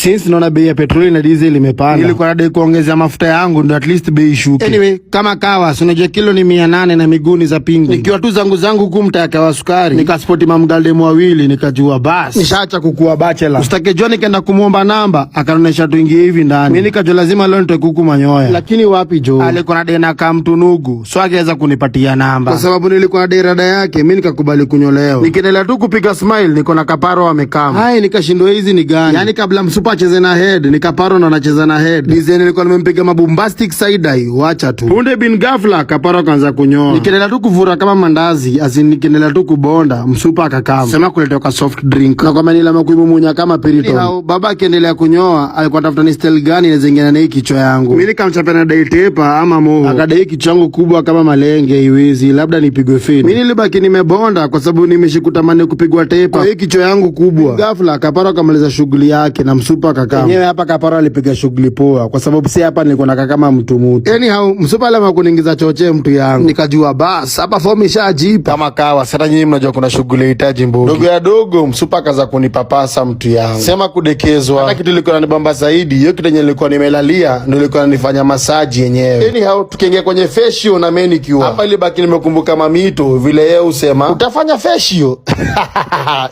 Since naona bei ya petroli na diesel imepanda, nilikuwa nadai kuongeza mafuta yangu ndo at least bei ishuke. Anyway, kama kawa, unajua kilo ni 800 na miguni za pingu. Nikiwa tu zangu huku mtaka wa sukari, nikaspoti mamgalde mwawili, nikajua basi nishaacha kukua bachelor. Usitake John nikaenda kumuomba namba, akaonesha tuingie hivi ndani. Mimi nikajua lazima leo nitoe kuku manyoya. Lakini wapi jo? Alikuwa nadai na kama mtu nugu, so akaweza kunipatia namba. Kwa sababu nilikuwa nadai rada yake, mimi nikakubali kunyolewa. Nikiendelea tu kupiga smile, niko na kaparo amekama. Hai nikashindwa hizi ni gani? Yaani kabla msupa acheze na head, ni kaparo ndo anacheza na head. Design nilikuwa nimempiga mabombastic side eye, wacha tu. Punde bin ghafla kaparo kaanza kunyoa. Nikiendelea tu kuvura kama mandazi, nikiendelea tu kubonda, msupa akakama. Sema kuletoka soft drink. Na kwa manila makuimumunya kama pirito. Baba akiendelea kunyoa, alikuwa tafuta ni style gani na zingine na hii kichwa yangu. Mimi nikamchapa na dai tepa ama moho. Akadai kichwa changu kubwa kama malenge iwezi, labda nipigwe fini. Mimi nilibaki nimebonda kwa sababu nimeshikutamani kupigwa tepa. Kwa hii kichwa yangu kubwa. Ghafla kaparo akamaliza shughuli yake na msupa akakama. Yenyewe hapa kaparo alipiga shughuli poa kwa sababu si hapa nilikuwa nakaa kama mtu mutu. Anyhow, msupa alama kuniingiza choche mtu yangu. Nikajua bas, hapa form ishajipa. Kama kawa, sasa nyinyi mnajua kuna shughuli hitaji mbogi. Dogo ya dogo, msupa kaza kunipapasa mtu yangu. Sema kudekezwa. Hata kitu ilikuwa inanibamba zaidi, hiyo kitu yenye nilikuwa nimelalia, ndio ilikuwa inanifanya massage yenyewe. Anyhow, tukiingia kwenye facial na manicure. Hapa ilibaki nimekumbuka mamito vile yeye usema, utafanya facial.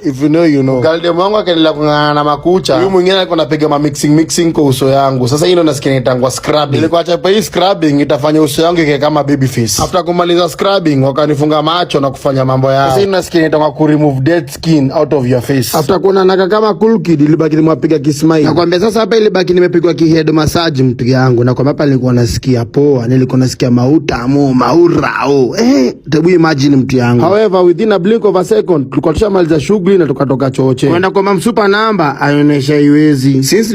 If you know you know. Galde mwangu akaendelea kung'ang'ana na makucha. Huyu mwingine alikuwa anapiga mixing kwa uso yangu. Sasa hii ndo nasikia nitangwa scrubbing. Nilikuwa chapa hii scrubbing itafanya uso yangu ikae kama baby face. After kumaliza scrubbing wakanifunga macho na kufanya mambo yao. Sasa hii nasikia nitangwa ku remove dead skin out of your face. After kuona naka kama cool kid ilibaki nimwapiga kismile. Nakwambia sasa hapa ilibaki nimepigwa head massage mtu yangu. Na kwa hapa nilikuwa nasikia poa, nilikuwa nasikia maurao. Tebu imagine mtu yangu. However, within a blink of a second tulikuwa tushamaliza shughuli na tukatoka choche. Kwenda kwa msupa namba aionesha iwezi. Since